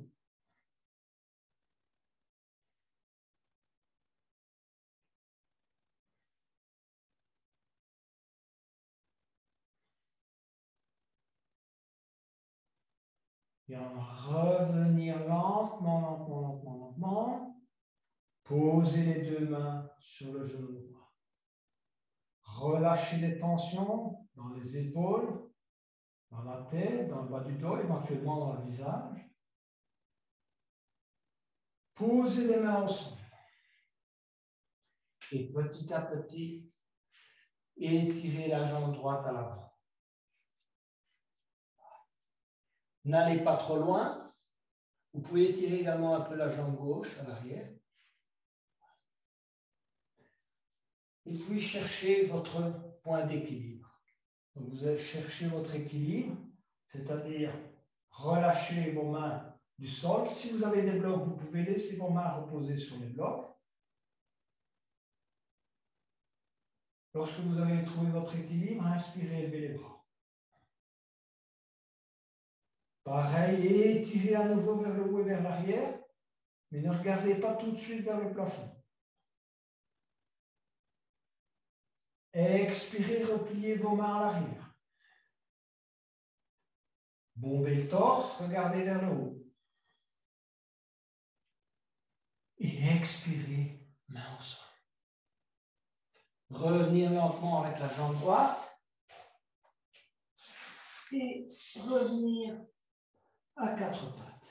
Et on va revenir lentement, lentement, lentement, lentement. Posez les deux mains sur le genou droit. Relâchez les tensions dans les épaules, dans la tête, dans le bas du dos, éventuellement dans le visage. Posez les mains au sol. Et petit à petit, étirez la jambe droite à l'avant. N'allez pas trop loin. Vous pouvez étirer également un peu la jambe gauche à l'arrière. Et puis cherchez votre point d'équilibre. Donc vous allez chercher votre équilibre, c'est-à-dire relâcher vos mains du sol. Si vous avez des blocs, vous pouvez laisser vos mains reposer sur les blocs. Lorsque vous avez trouvé votre équilibre, inspirez, levez les bras. Pareil, étirez à nouveau vers le haut et vers l'arrière, mais ne regardez pas tout de suite vers le plafond. Expirez, repliez vos mains à l'arrière. Bombez le torse, regardez vers le haut. Et expirez, main au sol. Revenir lentement avec la jambe droite. Et revenir à quatre pattes.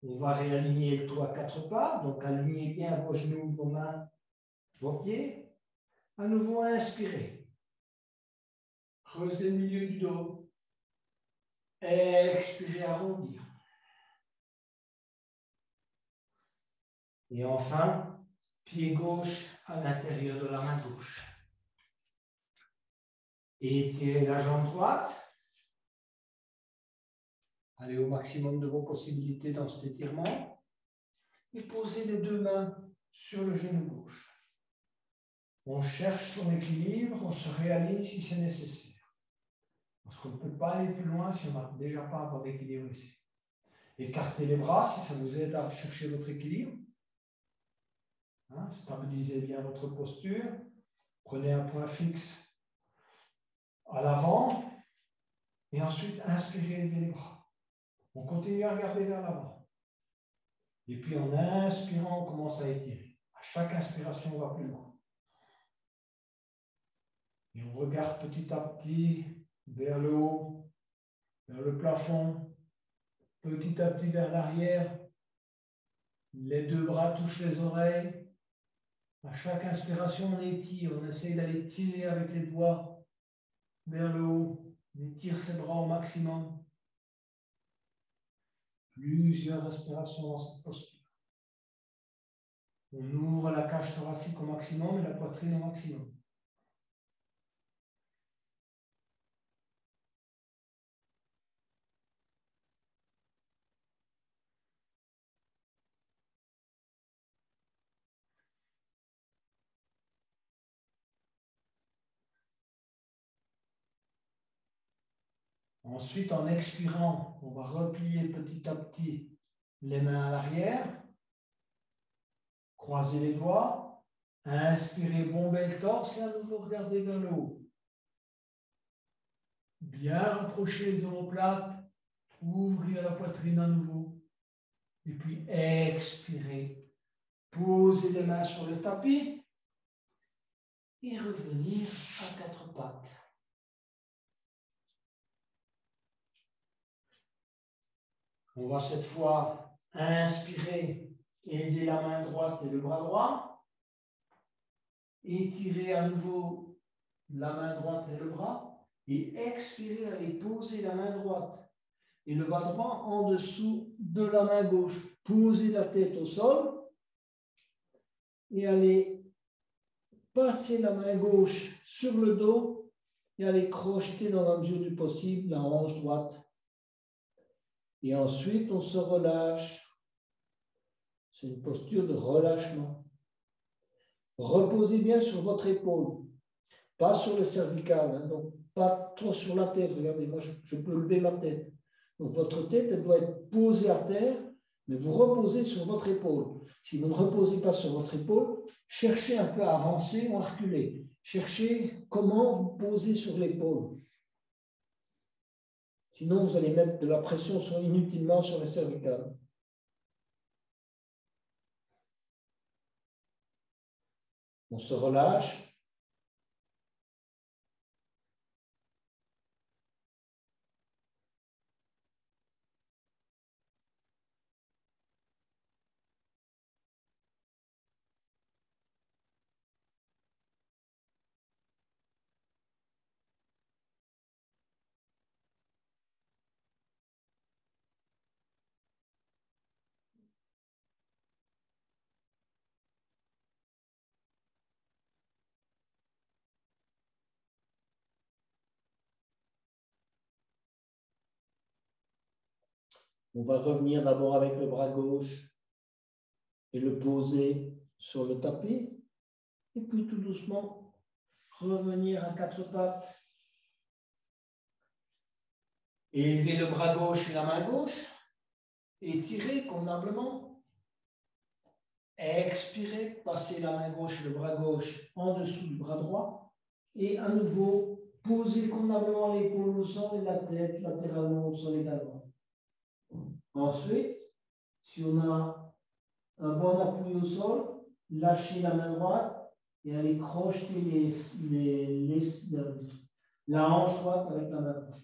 On va réaligner le tout à quatre pattes. Donc, alignez bien vos genoux, vos mains, vos pieds. À nouveau, inspirez. Creusez le milieu du dos. Expirez, arrondir. Et enfin, pied gauche à l'intérieur de la main gauche. Étirez la jambe droite. Allez au maximum de vos possibilités dans cet étirement. Et posez les deux mains sur le genou gauche. On cherche son équilibre, on se réaligne si c'est nécessaire. Parce qu'on ne peut pas aller plus loin si on n'a déjà pas encore d'équilibre ici. Écartez les bras si ça vous aide à chercher votre équilibre. Hein, stabilisez bien votre posture. Prenez un point fixe à l'avant. Et ensuite, inspirez, levez les bras. On continue à regarder vers l'avant. Et puis en inspirant, on commence à étirer. À chaque inspiration, on va plus loin. Et on regarde petit à petit vers le haut, vers le plafond, petit à petit vers l'arrière. Les deux bras touchent les oreilles. À chaque inspiration, on étire. On essaye d'aller tirer avec les doigts vers le haut. On étire ses bras au maximum. Plusieurs respirations dans cette posture. On ouvre la cage thoracique au maximum et la poitrine au maximum. Ensuite, en expirant, on va replier petit à petit les mains à l'arrière, croiser les doigts, inspirez, bomber le torse et à nouveau regarder vers le haut. Bien rapprocher les omoplates, ouvrir la poitrine à nouveau. Et puis expirez, posez les mains sur le tapis et revenir à quatre pattes. On va cette fois inspirer, aider la main droite et le bras droit. Étirer à nouveau la main droite et le bras. Et expirer, aller poser la main droite et le bras droit en dessous de la main gauche. Posez la tête au sol et allez passer la main gauche sur le dos et aller crocheter dans la mesure du possible la hanche droite. Et ensuite, on se relâche. C'est une posture de relâchement. Reposez bien sur votre épaule, pas sur le cervical, hein, donc pas trop sur la tête. Regardez, moi je peux lever ma tête. Donc votre tête, elle doit être posée à terre, mais vous reposez sur votre épaule. Si vous ne reposez pas sur votre épaule, cherchez un peu à avancer ou à reculer. Cherchez comment vous posez sur l'épaule. Sinon, vous allez mettre de la pression inutilement sur le cervical. On se relâche. On va revenir d'abord avec le bras gauche et le poser sur le tapis. Et puis tout doucement, revenir à quatre pattes. Et élever le bras gauche et la main gauche. Étirer convenablement. Expirez, passez la main gauche et le bras gauche en dessous du bras droit. Et à nouveau, posez convenablement l'épaule au sol et la tête latéralement au sol également. Ensuite, si on a un bon appui au sol, lâchez la main droite et allez crocheter la hanche droite avec la main gauche.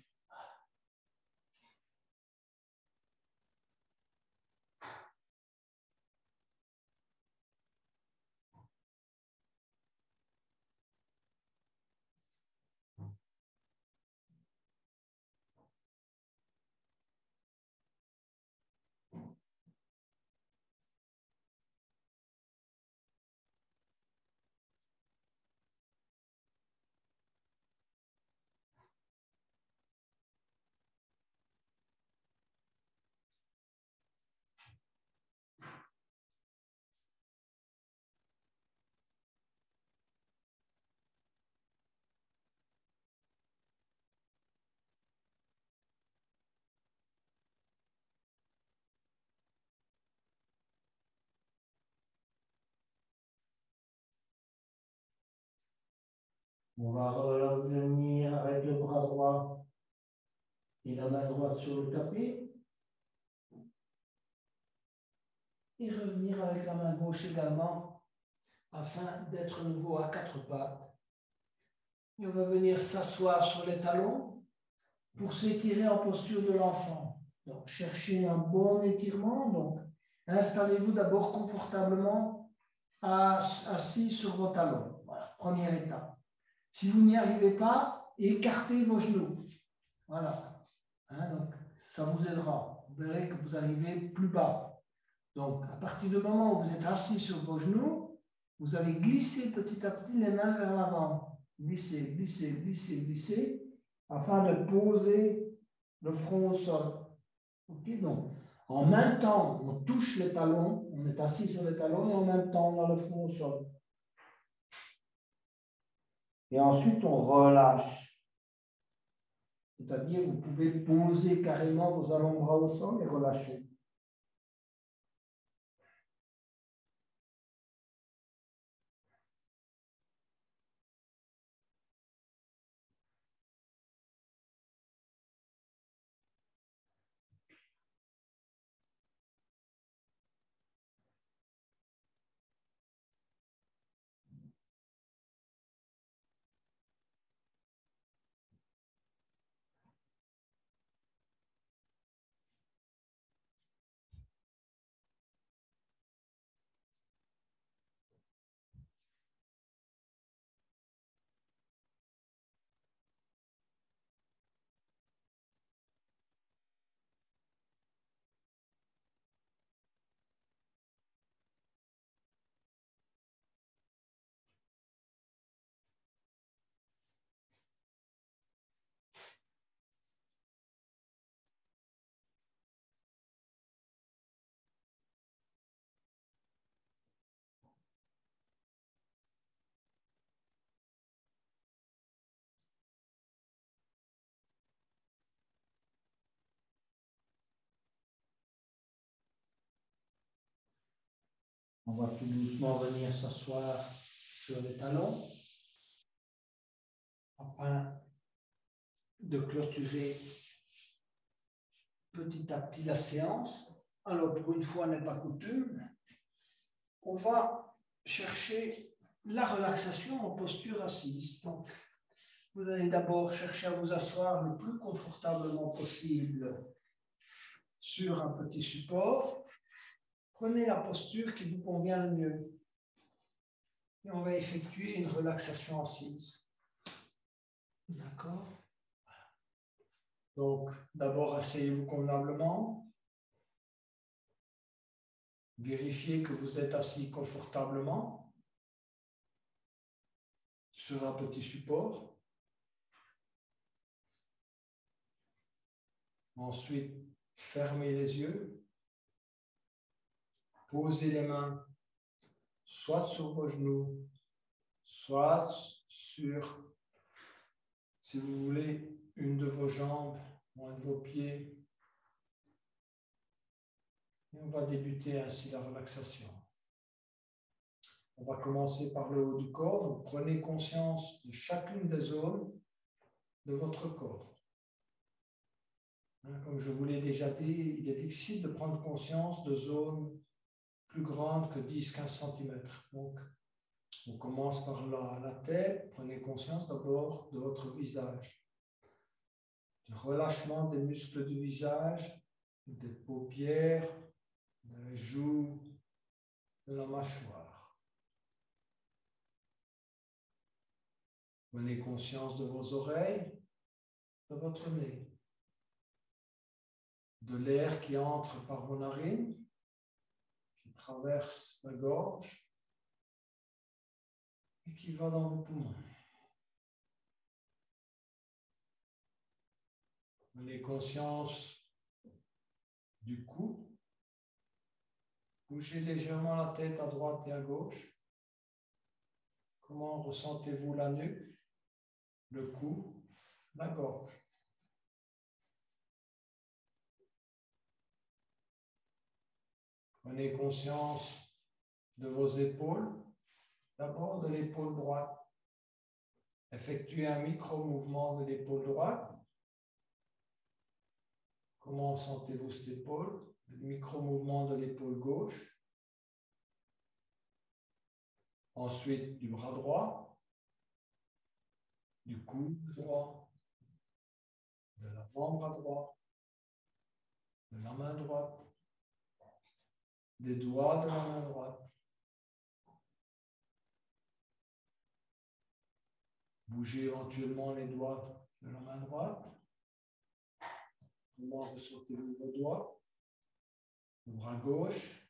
On va revenir avec le bras droit et la main droite sur le tapis. Et revenir avec la main gauche également, afin d'être à nouveau à quatre pattes. Et on va venir s'asseoir sur les talons pour s'étirer en posture de l'enfant. Donc, cherchez un bon étirement. Donc, installez-vous d'abord confortablement assis sur vos talons. Voilà, première étape. Si vous n'y arrivez pas, écartez vos genoux. Voilà. Hein, donc, ça vous aidera. Vous verrez que vous arrivez plus bas. Donc, à partir du moment où vous êtes assis sur vos genoux, vous allez glisser petit à petit les mains vers l'avant. Glisser, glisser, glisser, glisser, afin de poser le front au sol. Ok, donc, en même temps, on touche les talons, on est assis sur les talons, et en même temps, on a le front au sol. Et ensuite, on relâche. C'est-à-dire, vous pouvez poser carrément vos avant-bras au sol et relâcher. On va tout doucement venir s'asseoir sur les talons afin de clôturer petit à petit la séance. Alors, pour une fois n'est pas coutume, on va chercher la relaxation en posture assise. Donc, vous allez d'abord chercher à vous asseoir le plus confortablement possible sur un petit support. Prenez la posture qui vous convient le mieux. Et on va effectuer une relaxation assise. D'accord? Donc, d'abord, asseyez-vous convenablement. Vérifiez que vous êtes assis confortablement sur un petit support. Ensuite, fermez les yeux. Posez les mains soit sur vos genoux, soit sur, si vous voulez, une de vos jambes ou un de vos pieds. Et on va débuter ainsi la relaxation. On va commencer par le haut du corps. Donc, prenez conscience de chacune des zones de votre corps. Comme je vous l'ai déjà dit, il est difficile de prendre conscience de zones plus grandes que 10-15 cm. Donc, on commence par la tête. Prenez conscience d'abord de votre visage. Le relâchement des muscles du visage, des paupières, des joues, de la mâchoire. Prenez conscience de vos oreilles, de votre nez, de l'air qui entre par vos narines, qui traverse la gorge et qui va dans vos poumons. Prenez conscience du cou. Bougez légèrement la tête à droite et à gauche. Comment ressentez-vous la nuque, le cou, la gorge? Prenez conscience de vos épaules. D'abord de l'épaule droite. Effectuez un micro-mouvement de l'épaule droite. Comment sentez-vous cette épaule? Le micro-mouvement de l'épaule gauche. Ensuite, du bras droit, du coude droit, de l'avant-bras droit, de la main droite, des doigts de la main droite. Bougez éventuellement les doigts de la main droite. Comment ressentez-vous vos doigts? Le bras gauche,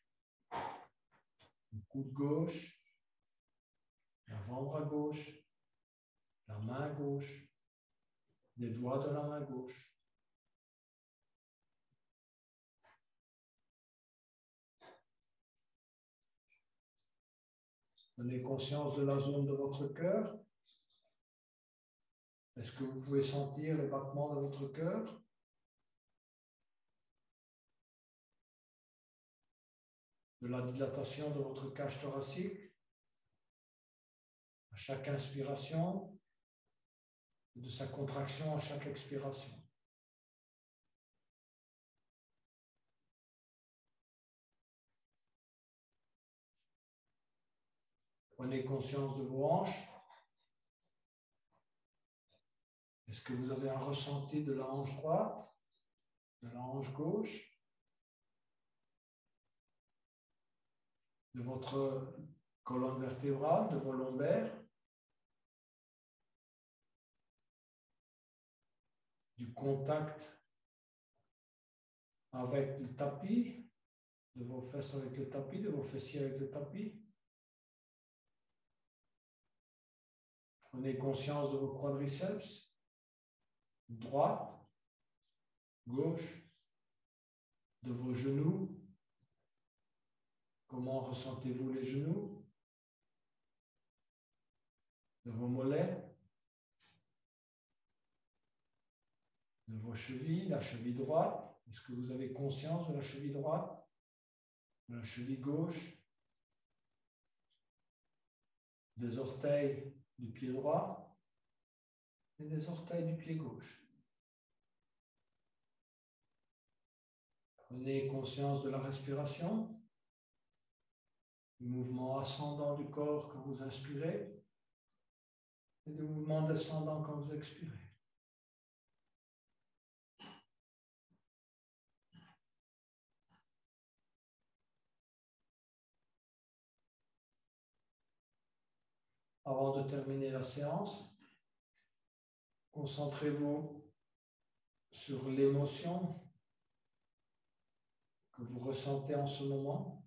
le coude gauche, l'avant-bras gauche, la main gauche, les doigts de la main gauche. Prenez conscience de la zone de votre cœur. Est-ce que vous pouvez sentir les battements de votre cœur? De la dilatation de votre cage thoracique à chaque inspiration et de sa contraction à chaque expiration. Prenez conscience de vos hanches. Est-ce que vous avez un ressenti de la hanche droite, de la hanche gauche, de votre colonne vertébrale, de vos lombaires, du contact avec le tapis, de vos fesses avec le tapis, de vos fessiers avec le tapis? Prenez conscience de vos quadriceps, droite, gauche, de vos genoux. Comment ressentez-vous les genoux? De vos mollets, de vos chevilles, la cheville droite. Est-ce que vous avez conscience de la cheville droite, de la cheville gauche, des orteils du pied droit et des orteils du pied gauche? Prenez conscience de la respiration, du mouvement ascendant du corps quand vous inspirez et du mouvement descendant quand vous expirez. Avant de terminer la séance, concentrez-vous sur l'émotion que vous ressentez en ce moment.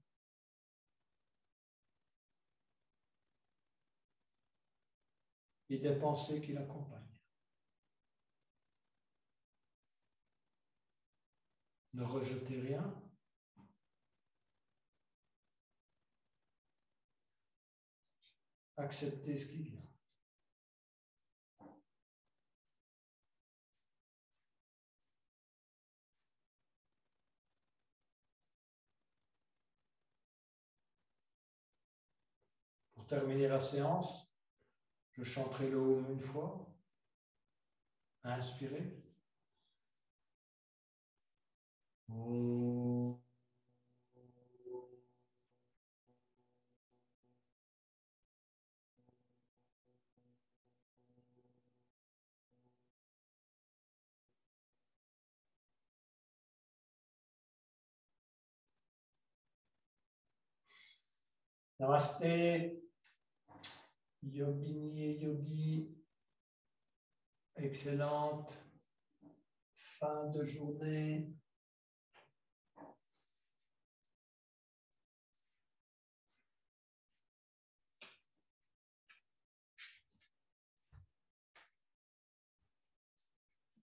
Et des pensées qui l'accompagnent. Ne rejetez rien. Acceptez ce qui vient. Pour terminer la séance, je chanterai le Om une fois. Inspirez. Om. Namaste. Yogini et yogi. Excellente fin de journée.